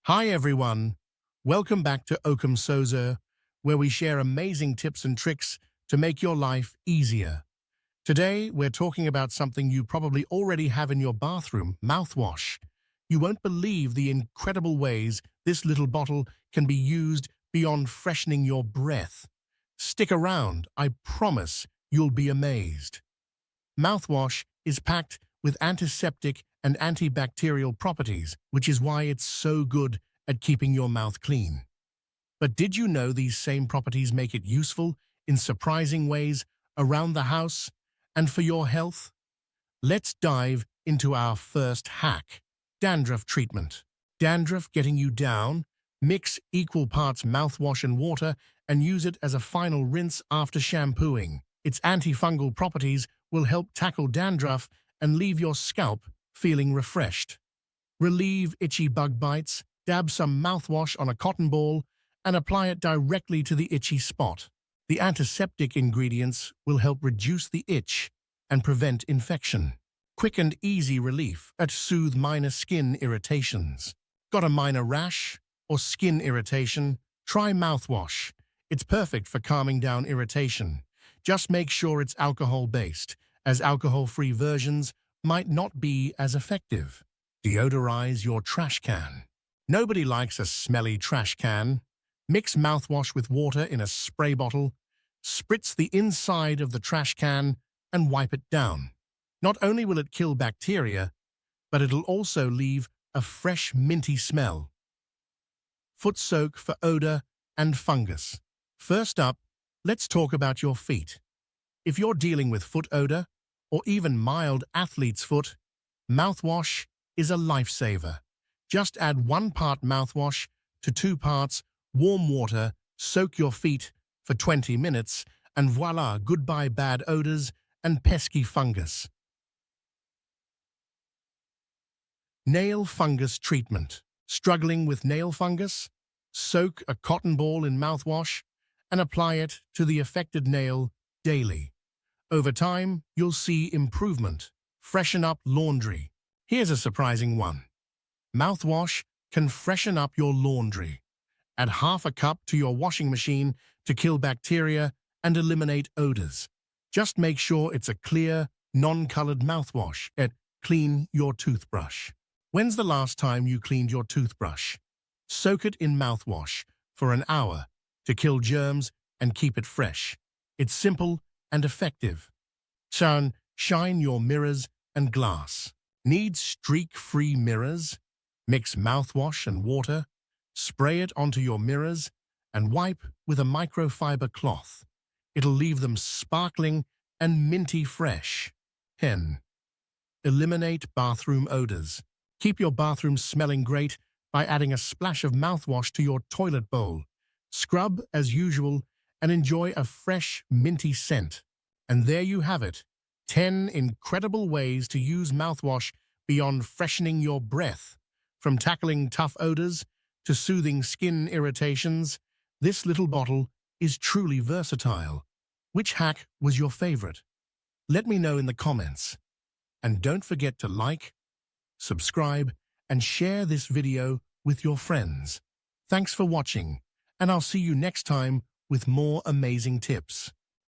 Hi everyone, welcome back to Occam Sozo, where we share amazing tips and tricks to make your life easier. Today, we're talking about something you probably already have in your bathroom, mouthwash. You won't believe the incredible ways this little bottle can be used beyond freshening your breath. Stick around, I promise you'll be amazed. Mouthwash is packed with antiseptic and antibacterial properties, which is why it's so good at keeping your mouth clean. But did you know these same properties make it useful in surprising ways around the house and for your health? Let's dive into our first hack, dandruff treatment. Dandruff getting you down? Mix equal parts mouthwash and water and use it as a final rinse after shampooing. Its antifungal properties will help tackle dandruff and leave your scalp feeling refreshed. Relieve itchy bug bites, dab some mouthwash on a cotton ball, and apply it directly to the itchy spot. The antiseptic ingredients will help reduce the itch and prevent infection. Quick and easy relief at soothe minor skin irritations. Got a minor rash or skin irritation? Try mouthwash. It's perfect for calming down irritation. Just make sure it's alcohol-based, as alcohol-free versions might not be as effective. Deodorize your trash can. Nobody likes a smelly trash can. Mix mouthwash with water in a spray bottle, spritz the inside of the trash can, and wipe it down. Not only will it kill bacteria, but it'll also leave a fresh, minty smell. Foot soak for odor and fungus. First up, let's talk about your feet. If you're dealing with foot odor, or even mild athlete's foot, mouthwash is a lifesaver. Just add 1 part mouthwash to 2 parts warm water, soak your feet for 20 minutes, and voila, goodbye bad odors and pesky fungus. Nail fungus treatment. Struggling with nail fungus? Soak a cotton ball in mouthwash and apply it to the affected nail daily. Over time, you'll see improvement. Freshen up laundry. Here's a surprising one. Mouthwash can freshen up your laundry. Add ½ a cup to your washing machine to kill bacteria and eliminate odors. Just make sure it's a clear, non-colored mouthwash. Clean your toothbrush. When's the last time you cleaned your toothbrush? Soak it in mouthwash for an hour to kill germs and keep it fresh. It's simple and effective. Shine your mirrors and glass. Need streak-free mirrors? Mix mouthwash and water, spray it onto your mirrors, and wipe with a microfiber cloth. It'll leave them sparkling and minty fresh. 10. Eliminate bathroom odors. Keep your bathroom smelling great by adding a splash of mouthwash to your toilet bowl. Scrub as usual and enjoy a fresh, minty scent. And there you have it, 10 incredible ways to use mouthwash beyond freshening your breath. From tackling tough odors to soothing skin irritations, this little bottle is truly versatile. Which hack was your favorite? Let me know in the comments. And don't forget to like, subscribe, and share this video with your friends. Thanks for watching, and I'll see you next time with more amazing tips.